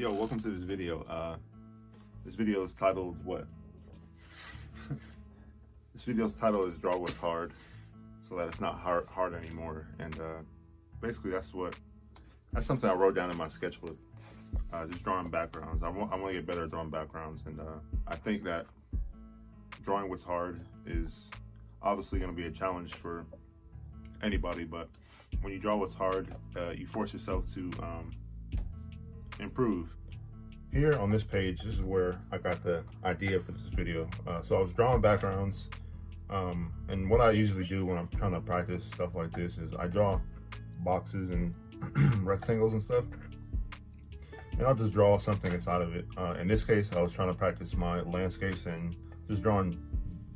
Yo, welcome to this video. This video is titled what? This video's title is Draw What's Hard, so that it's not hard anymore. And basically that's something I wrote down in my sketchbook. Just drawing backgrounds. I want to get better at drawing backgrounds, and I think that drawing what's hard is obviously going to be a challenge for anybody, but when you draw what's hard, you force yourself to improve. Here on this page, this is where I got the idea for this video. So I was drawing backgrounds, and what I usually do when I'm trying to practice stuff like this is I draw boxes and rectangles and stuff, and I'll just draw something inside of it. In this case, I was trying to practice my landscapes and just drawing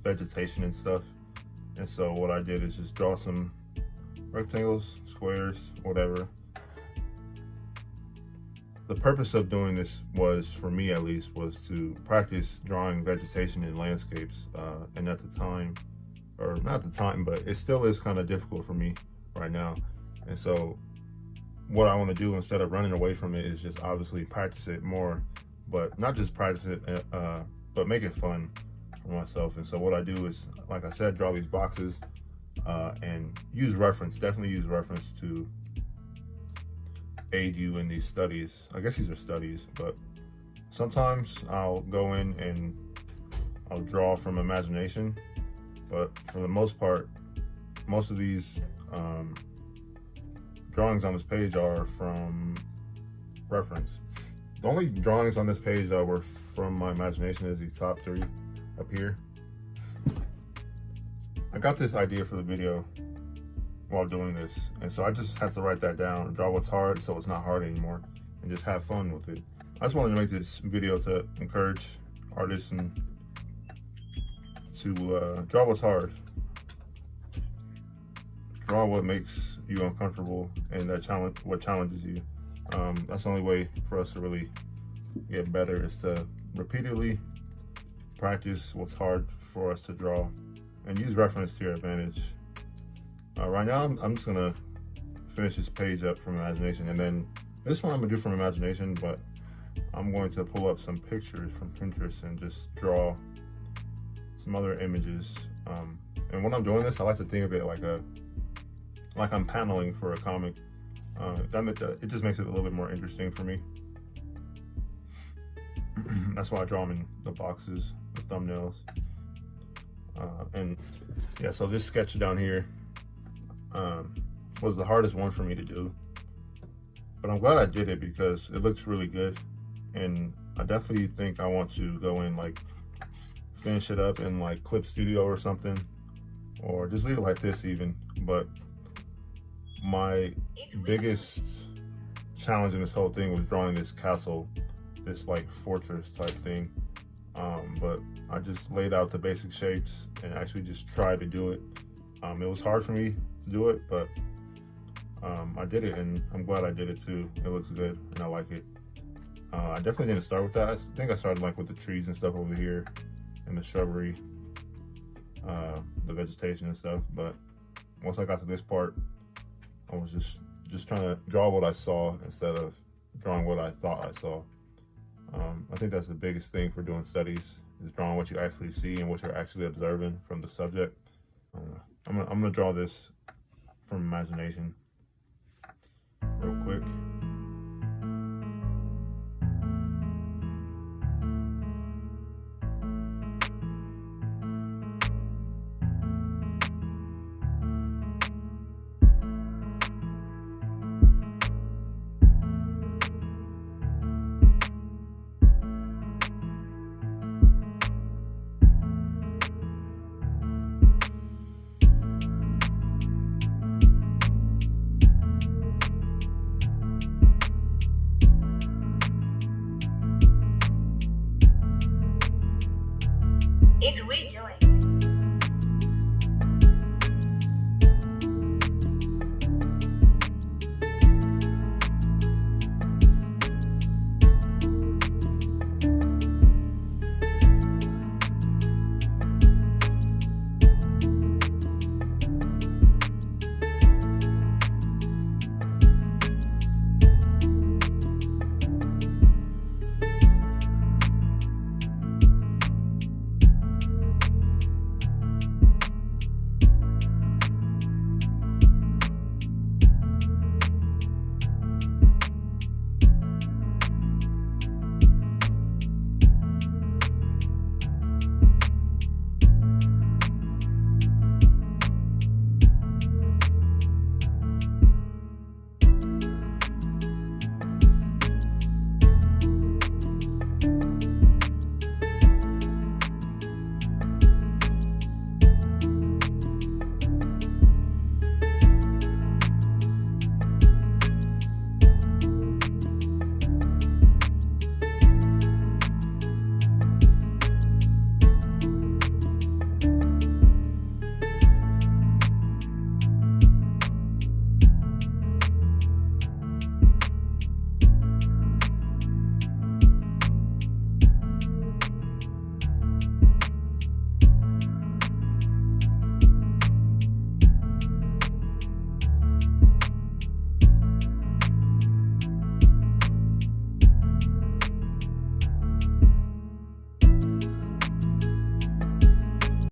vegetation and stuff. And so what I did is just draw some rectangles, squares, whatever. The purpose of doing this was, for me at least, was to practice drawing vegetation in landscapes. And at the time, or not at the time, but it still is kind of difficult for me right now. And so what I want to do instead of running away from it is just obviously practice it more, but not just practice it, but make it fun for myself. And so what I do is, like I said, draw these boxes and use reference, definitely use reference to aid you in these studies. I guess these are studies, but sometimes I'll go in and I'll draw from imagination, but for the most part, most of these drawings on this page are from reference. The only drawings on this page that were from my imagination is these top three up here. I got this idea for the video while doing this, and so I just had to write that down, draw what's hard so it's not hard anymore, and just have fun with it. I just wanted to make this video to encourage artists and to draw what's hard. Draw what makes you uncomfortable and what challenges you. That's the only way for us to really get better, is to repeatedly practice what's hard for us to draw and use reference to your advantage. Right now, I'm just gonna finish this page up from imagination, and then this one I'm gonna do from imagination, but I'm going to pull up some pictures from Pinterest and just draw some other images. And when I'm doing this, I like to think of it like I'm paneling for a comic. It just makes it a little bit more interesting for me. That's why I draw them in the boxes, the thumbnails. And yeah, so this sketch down here was the hardest one for me to do, but I'm glad I did it because it looks really good, and I definitely think I want to go in, like, finish it up in like Clip Studio or something, or just leave it like this even. But my biggest challenge in this whole thing was drawing this castle, this like fortress type thing. But I just laid out the basic shapes and actually just tried to do it. It was hard for me to do it, but I did it, and I'm glad I did it too. It looks good and I like it. I definitely didn't start with that. I think I started like with the trees and stuff over here and the shrubbery, the vegetation and stuff. But once I got to this part, I was just trying to draw what I saw instead of drawing what I thought I saw. I think that's the biggest thing for doing studies, is drawing what you actually see and what you're actually observing from the subject. I'm gonna draw this from imagination real quick.